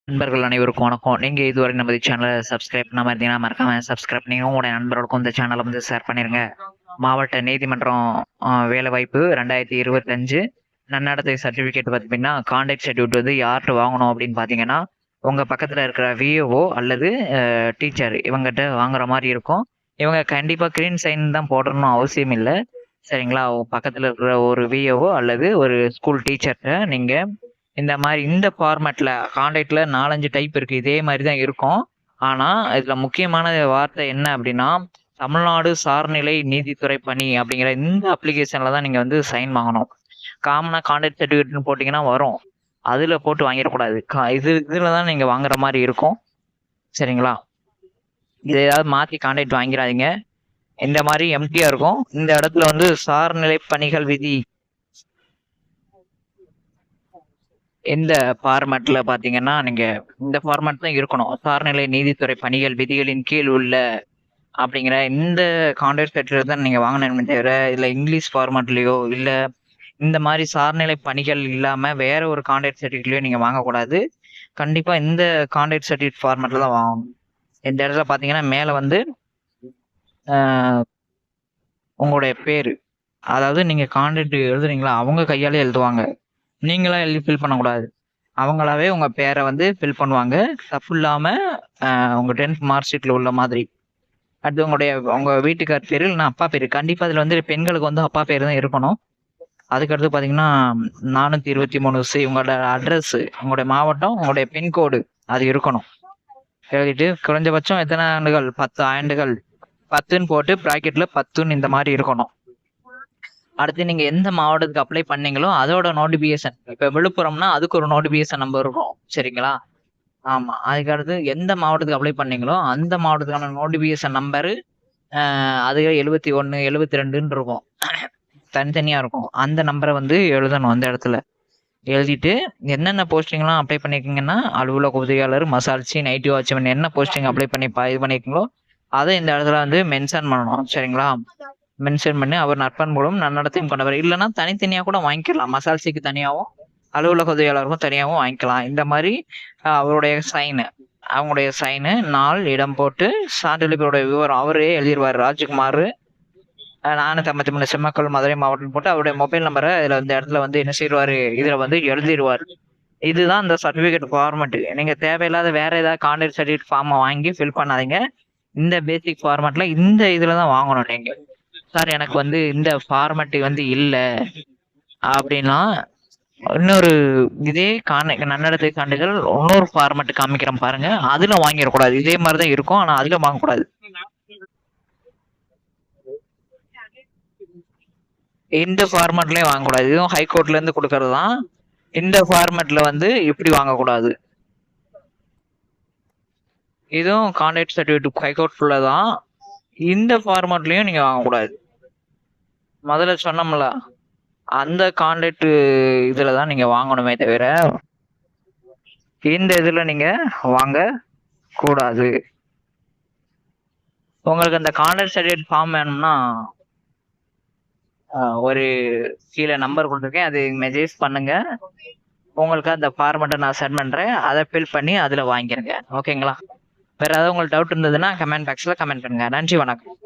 நண்பர்கள் அனைவருக்கும் வணக்கம். நீங்க இதுவரை நம்ம சேனலை சப்ஸ்கிரைப் பண்ணாம இருந்தீங்கன்னா மறக்காம சப்ஸ்கிரைப் பண்ணி உங்களுடைய நண்பர்களுக்கும் இந்த சேனலை வந்து ஷேர் பண்ணிருங்க. மாவட்ட நீதிமன்றம் வேலைவாய்ப்பு 2025 நன்னடத்தை சர்டிபிகேட் பார்த்தீங்கன்னா கான்டாக்ட் சர்டிபிகேட் வந்து யார்கிட்ட வாங்கணும் அப்படின்னு பார்த்தீங்கன்னா உங்க பக்கத்துல இருக்கிற விஏஓ அல்லது டீச்சர் இவங்ககிட்ட வாங்குற மாதிரி இருக்கும். இவங்க கண்டிப்பா கிரீன் சைன் தான் போடணும் அவசியம் இல்லை. சரிங்களா? பக்கத்துல இருக்கிற ஒரு விஏஓ அல்லது ஒரு ஸ்கூல் டீச்சர்கிட்ட நீங்க இந்த மாதிரி இந்த ஃபார்மேட்ல கான்டாக்ட்ல 4-5 டைப் இருக்கு. இதே மாதிரி தான் இருக்கும். ஆனா இதுல முக்கியமான வார்த்தை என்ன அப்படின்னா தமிழ்நாடு சார்நிலை நீதித்துறை பணி அப்படிங்கிற இந்த அப்ளிகேஷன்ல தான் நீங்க வந்து சைன் வாங்கணும். காமனா கான்டாக்ட் சர்டிஃபிகேட்னு போட்டீங்கன்னா வரும். அதுல போட்டு வாங்கிடக்கூடாது. இதுல தான் நீங்க வாங்குற மாதிரி இருக்கும். சரிங்களா? இதை ஏதாவது மாத்தி கான்டாக்ட் வாங்கிடாதீங்க. இந்த மாதிரி எம்டியா இருக்கும். இந்த இடத்துல வந்து சார்நிலை பணிகள் விதி இந்த ஃபார்மேட்ல பாத்தீங்கன்னா நீங்க இந்த ஃபார்மேட் தான் இருக்கணும். சார்நிலை நீதித்துறை பணிகள் விதிகளின் கீழ் உள்ள அப்படிங்கிற இந்த கான்டாக்ட் சர்டிஃபிகேட் தான் நீங்க வாங்கணுமே தவிர இல்ல இங்கிலீஷ் ஃபார்மேட்லயோ இல்ல இந்த மாதிரி சார்நிலை பணிகள் இல்லாம வேற ஒரு கான்டாக்ட் சர்டிஃபிகேட்லயோ நீங்க வாங்கக்கூடாது. கண்டிப்பா இந்த கான்டாக்ட் சர்டிஃபிகேட் ஃபார்மேட்ல தான் வாங்கணும். இந்த இடத்துல பாத்தீங்கன்னா மேல வந்து உங்களுடைய பேரு, அதாவது நீங்க கான்டாக்ட் எழுதுறீங்களா அவங்க கையாலே எழுதுவாங்க. நீங்களா எழுதி ஃபில் பண்ணக்கூடாது. அவங்களாவே உங்க பேரை வந்து ஃபில் பண்ணுவாங்க. தப்பு இல்லாம உங்க 10th மார்க் ஷீட்ல உள்ள மாதிரி. அடுத்து உங்க வீட்டுக்கார் பேரு இல்லைன்னா அப்பா பேரு. கண்டிப்பா இதுல வந்து பெண்களுக்கு வந்து அப்பா பேரு தான் இருக்கணும். அதுக்கடுத்து பாத்தீங்கன்னா 423 உங்களோட அட்ரஸ், உங்களுடைய மாவட்டம், உங்களுடைய பின்கோடு அது இருக்கணும். எழுதிட்டு குறைஞ்சபட்சம் எத்தனை ஆண்டுகள் 10 ஆண்டுகள் 10ன்னு போட்டு பிராக்கெட்ல 10ன்னு இந்த மாதிரி இருக்கணும். அடுத்து நீங்க எந்த மாவட்டத்துக்கு அப்ளை பண்ணீங்களோ அதோட நோட்டிபிகேஷன். இப்ப விழுப்புரம்னா அதுக்கு ஒரு நோட்டிபிகேஷன் நம்பர் இருக்கும். சரிங்களா? ஆமா. அதுக்கு அடுத்து எந்த மாவட்டத்துக்கு அப்ளை பண்ணீங்களோ அந்த மாவட்டத்துக்கான நோட்டிபிகேஷன் நம்பரு அது 71 72ன்னு இருக்கும். தனித்தனியா இருக்கும். அந்த நம்பரை வந்து எழுதணும் அந்த இடத்துல. எழுதிட்டு என்னென்ன போஸ்டிங்லாம் அப்ளை பண்ணிருக்கீங்கன்னா அலுவலக உதவியாளர், மசால்ச்சி, நைட்டி வாட்ச்மேன் என்ன போஸ்டிங் அப்ளை பண்ணி இது பண்ணிருக்கீங்களோ அதை இந்த இடத்துல வந்து மென்ஷன் பண்ணணும். சரிங்களா? மென்ஷன் பண்ணி அவர் நற்பண்புகளும் நன்னடத்தையும் கொண்டவர். இல்லைன்னா தனித்தனியா கூட வாங்கிக்கலாம். மசால்சிக்கு தனியாகவும் அலுவலக உதவியாளருக்கும் தனியாகவும் வாங்கிக்கலாம். இந்த மாதிரி அவருடைய சைனு, அவங்களுடைய சைனு, நாள், இடம் போட்டு சான்றிதழுடைய விவரம் அவரே எழுதிடுவார். ராஜ்குமார் 453 செம்மக்கல் மதுரை மாவட்டம் போட்டு அவருடைய மொபைல் நம்பரை இதுல இந்த இடத்துல வந்து என்ன செய்வாரு, இதுல வந்து எழுதிடுவார். இதுதான் இந்த சர்டிபிகேட் ஃபார்மேட். நீங்க தேவையில்லாத வேற ஏதாவது கான்டாக்ட் சர்டிபிகேட் ஃபார்மை வாங்கி ஃபில் பண்ணாதீங்க. இந்த பேசிக் ஃபார்மேட்ல இந்த இதுல தான் வாங்கணும். நீங்க சார் எனக்கு வந்து இந்த ஃபார்மேட் வந்து இல்ல அப்படின்னா இன்னொரு இதே நன்னடத்தை சான்றிதழ் இன்னொரு ஃபார்மேட் காமிக்கிறேன் பாருங்க, அதுல வாங்கிடக்கூடாது. இதே மாதிரிதான் இருக்கும், ஆனா அதுல வாங்கக்கூடாது. இந்த ஃபார்மேட்லயே வாங்கக்கூடாது. இதுவும் ஹைகோர்ட்ல இருந்து கொடுக்கறது தான். இந்த ஃபார்மேட்ல வந்து இப்படி வாங்கக்கூடாது. இதுவும் கான்டாக்ட் சர்டிஃபிகேட் ஹைகோர்ட்ல தான். இந்த ஃபார்மேட்லயும் நீங்க வாங்கக்கூடாது. முதல்ல சொன்னோம்ல அந்த கான்டாக்ட் இதுலதான் நீங்க வாங்கணுமே தவிர இந்த இதுல நீங்க வாங்க கூடாது. உங்களுக்கு அந்த கான்டாக்ட் சர்டிஃபிகேட் ஃபார்ம் வேணும்னா ஒரு கீழே நம்பர் கொடுத்துருக்கேன், அது மெசேஜ் பண்ணுங்க. உங்களுக்கு அந்த ஃபார்மேட்டை நான் சென்ட் பண்றேன். அதை ஃபில் பண்ணி அதுல வாங்கிருங்க. ஓகேங்களா? வேற ஏதாவது உங்களுக்கு டவுட் இருந்ததுன்னா கமெண்ட் பாக்ஸ்ல கமெண்ட் பண்ணுங்க. நன்றி, வணக்கம்.